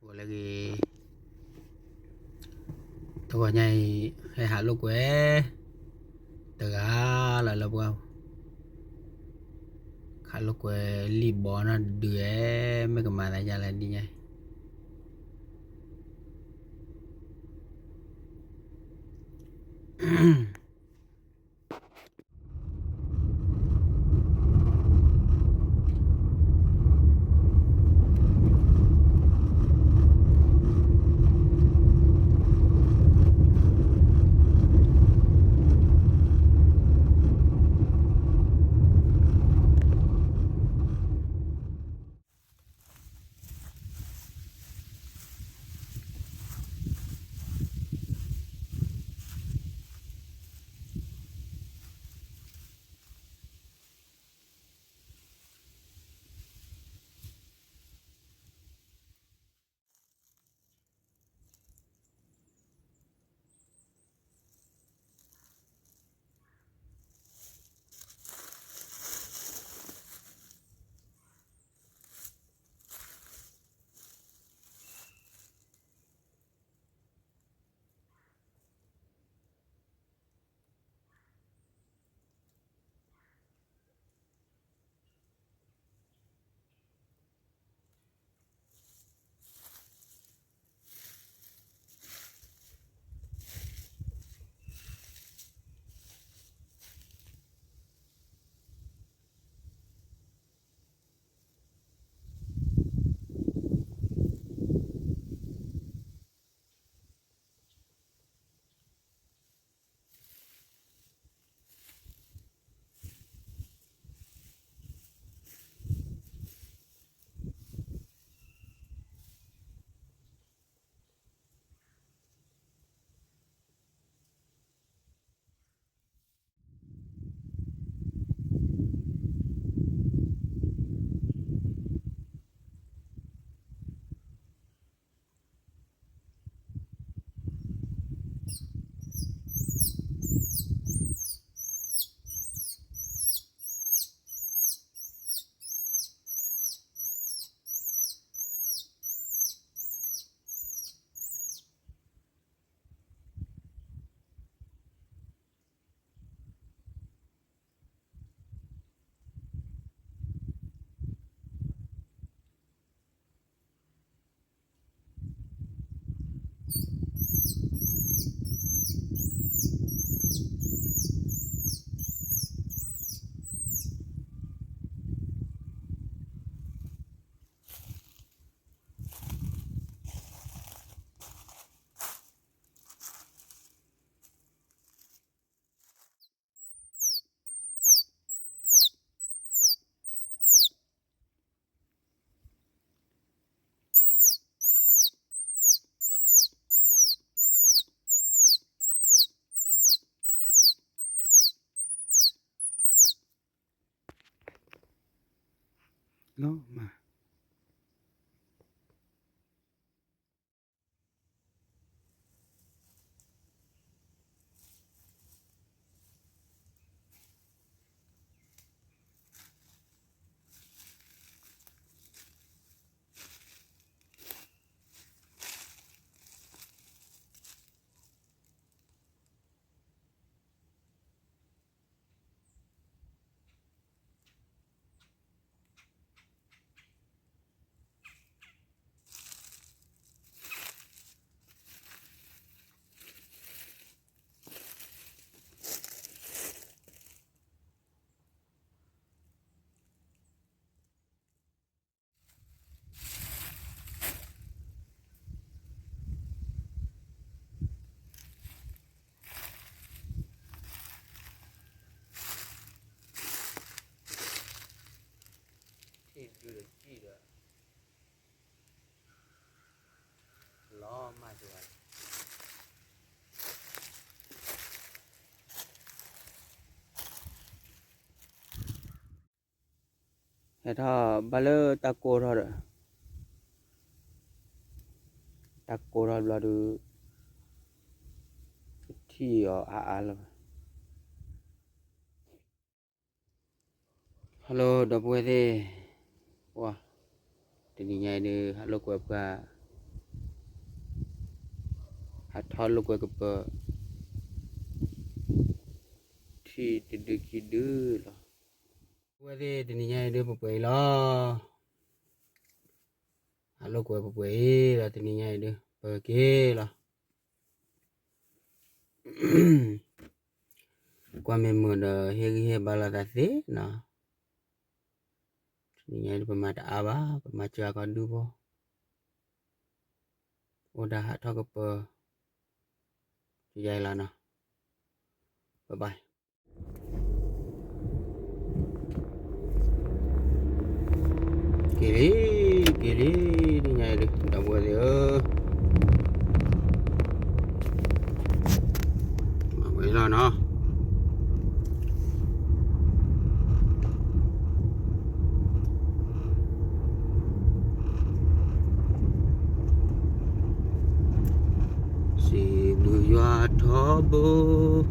Ủa lagi tôi nhai hay hạ lúc quê từ á là lâu không hạ lúc quê li bỏ nó đứa mấy cái mà lại ra lại đi nhai nó mà thì được chi được lo mà được thế thôi ba lơ ta cô rồi ta cô rồi là được thì ở là hello đọc quê thế wow thì đi nhai đi hello quê qua hạt thò lúc quay cái bờ thì được gì đưa là quay đi thì nhảy đưa bờ lo hạt lúc quay bờ là thì nhảy đưa bờ kia là qua mình mượn he balada thế nè nhảy đưa pemata apa pemaca kan dulu udah hạt thò cái bờ vậy là nè bye bye kiri đi nhảy đi đừng quên đi mà vậy là nó si bùi doa thọ bô